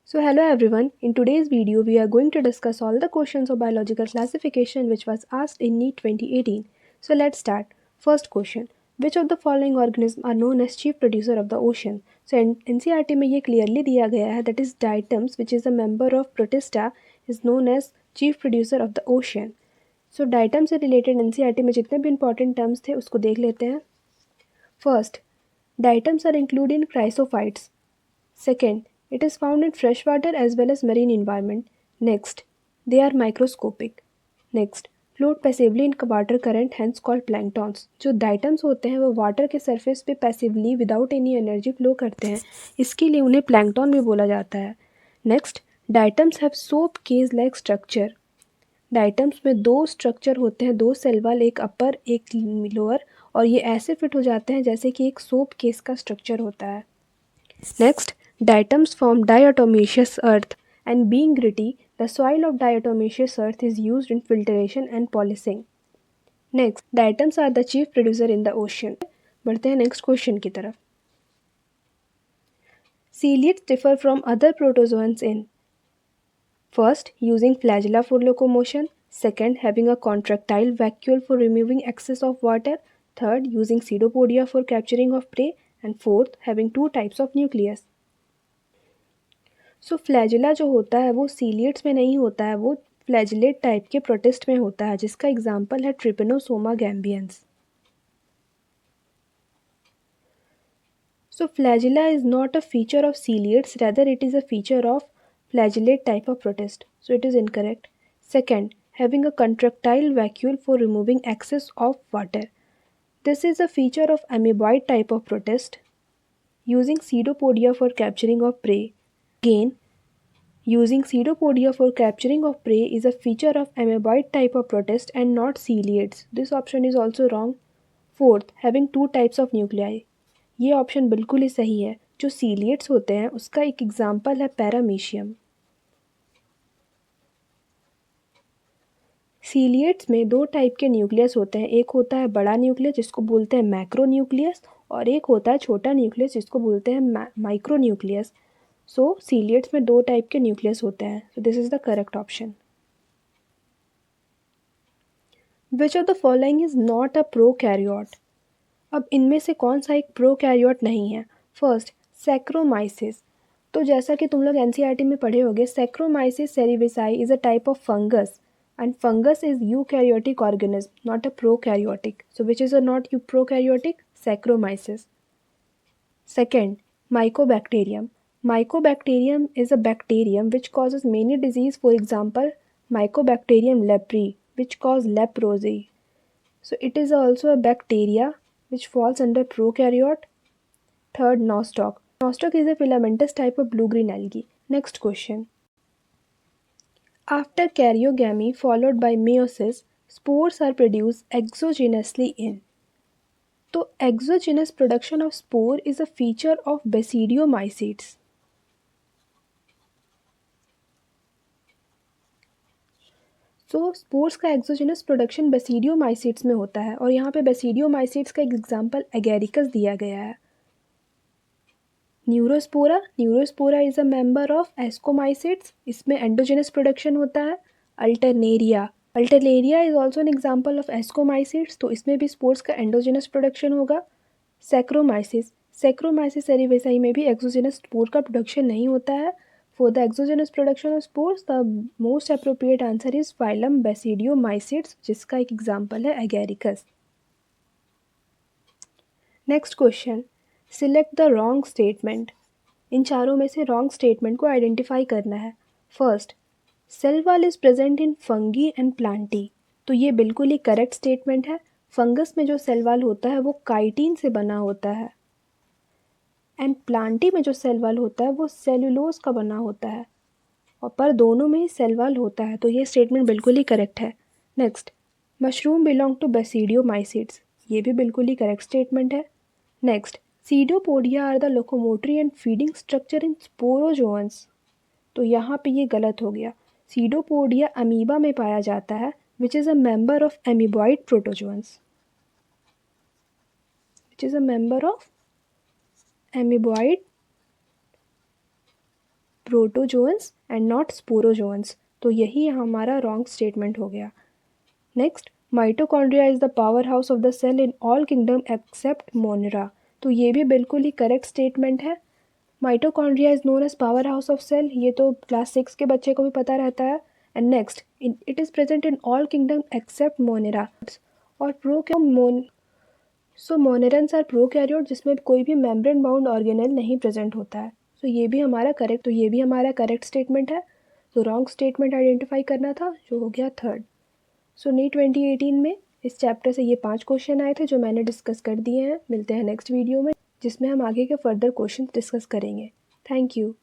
So hello everyone, in today's video we are going to discuss all the questions of biological classification which was asked in NEET 2018. So let's start. First question, which of the following organisms are known as chief producer of the ocean? So in NCERT में ये clearly दिया गया है, that is diatoms which is a member of Protista is known as chief producer of the ocean. So diatoms से related NCERT में जितने भी important terms थे उसको देख लेते हैं. First, diatoms are included in chrysophytes. Second, it is found in freshwater as well as marine environment. Next, they are microscopic. Next, float passively in water current hence called planktons. जो diatoms होते हैं वो water के surface पे passively without any energy flow करते हैं, इसके लिए उन्हें प्लैंकटन भी बोला जाता है. Next, diatoms have soap cage like structure. Diatoms में दो स्ट्रक्चर होते हैं, दो सेल वाल, एक अपर एक लोअर, और ये ऐसे फिट हो जाते हैं जैसे कि एक सोप केस का स्ट्रक्चर होता है. Next, diatoms form diatomaceous earth, and being gritty, the soil of diatomaceous earth is used in filtration and polishing. Next, diatoms are the chief producer in the ocean. बढ़ते हैं next question की तरफ. Ciliates differ from other protozoans in: first, using flagella for locomotion; second, having a contractile vacuole for removing excess of water; third, using pseudopodia for capturing of prey; and fourth, having two types of nucleus. So flagella जो होता है वो सीलिएट्स में नहीं होता है, वो flagellate type के प्रोटिस्ट में होता है, जिसका एग्जाम्पल है trypanosoma gambiense. So flagella is not a feature of ciliates, rather it is a feature of flagellate type of protist. So it is incorrect. Second, having a contractile vacuole for removing excess of water. This is a feature of amoeboid type of protist, using pseudopodia for capturing of prey. Again, using pseudopodia for capturing of prey is a feature of amoeboid type of protist and not ciliates. This option is also wrong. Fourth, having two types of nuclei. ये option बिल्कुल ही सही है. जो ciliates होते हैं उसका एक example है पैरामीशियम. सीलिएट्स में दो टाइप के न्यूक्लियस होते हैं, एक होता है बड़ा न्यूक्लियस जिसको बोलते हैं मैक्रो न्यूक्लियस, और एक होता है छोटा न्यूक्लियस जिसको बोलते हैं माइक्रो न्यूक्लियस. सो सीलिएट्स में दो टाइप के न्यूक्लियस होते हैं. So this is the correct option. Which of the following is not a prokaryote? अब इनमें से कौन सा एक प्रोकैरियोट नहीं है? First, saccharomyces. तो जैसा कि तुम लोग एनसीईआरटी में पढ़े होगे, saccharomyces cerevisiae is a type of fungus, and fungus is eukaryotic organism, not a prokaryotic. So which is a not prokaryotic? Saccharomyces. Second, mycobacterium. Mycobacterium is a bacterium which causes many disease. For example, Mycobacterium leprae, which cause leprosy. So it is also a bacteria which falls under prokaryote. Third, nostoc. Nostoc is a filamentous type of blue-green algae. Next question. After karyogamy followed by meiosis, spores are produced exogenously in. तो exogenous production of spore is a feature of basidiomycetes. तो spores का exogenous production बेसिडियोमाइसीट्स में होता है, और यहाँ पे बेसिडियोमाइसीट्स का एक एग्जांपल एगेरिकस दिया गया है. Neurospora. Neurospora is a member of ascomycetes, इसमें एंडोजेनस प्रोडक्शन होता है. Alternaria. Alternaria is also an example of ascomycetes, तो इसमें भी स्पोर्स का एंडोजेनस प्रोडक्शन होगा. सैक्रोमाइसिस. सैक्रोमाइसिस सेरिवेसाई में भी एक्सोजेनस स्पोर का प्रोडक्शन नहीं होता है. For the exogenous production of spores the most appropriate answer is phylum basidiomycetes, जिसका एक एग्जाम्पल है agaricus. Next question, select the wrong statement. इन चारों में से रॉन्ग स्टेटमेंट को आइडेंटिफाई करना है. First, cell wall is present in fungi and plantae. तो ये बिल्कुल ही करेक्ट स्टेटमेंट है. फंगस में जो सेल वॉल होता है वो काइटिन से बना होता है, एंड प्लांटी में जो सेल वॉल होता है वो सेलुलोज का बना होता है, और पर दोनों में ही सेल वॉल होता है, तो ये स्टेटमेंट बिल्कुल ही करेक्ट है. Next, mushroom belong to basidiomycetes. ये भी बिल्कुल ही करेक्ट स्टेटमेंट है. Next, pseudopodia are the locomotory and feeding structure in sporozoans. तो यहाँ पे ये गलत हो गया. सीडोपोडिया अमीबा में पाया जाता है, which is a member of amoeboid protozoans. Which is a member of amoeboid protozoans and not sporozoans. तो यही हमारा रॉन्ग स्टेटमेंट हो गया। Next, mitochondria is the powerhouse of the cell in all kingdom except monera. तो ये भी बिल्कुल ही करेक्ट स्टेटमेंट है। Mitochondria is known as powerhouse of cell, ये तो क्लास 6 के बच्चे को भी पता रहता है। And next, it is present in all kingdom except monera. और मोनेरन्स आर प्रोकैरियोट जिसमें कोई भी मेम्ब्रेन बाउंड ऑर्गेनेल नहीं प्रेजेंट होता है। तो ये भी हमारा करेक्ट स्टेटमेंट है। तो रॉन्ग स्टेटमेंट आइडेंटिफाई करना था, जो हो गया थर्ड। सो नीट 2018 में इस चैप्टर से ये 5 क्वेश्चन आए थे जो मैंने डिस्कस कर दिए हैं। मिलते हैं नेक्स्ट वीडियो में जिसमें हम आगे के फर्दर क्वेश्चन डिस्कस करेंगे। Thank you.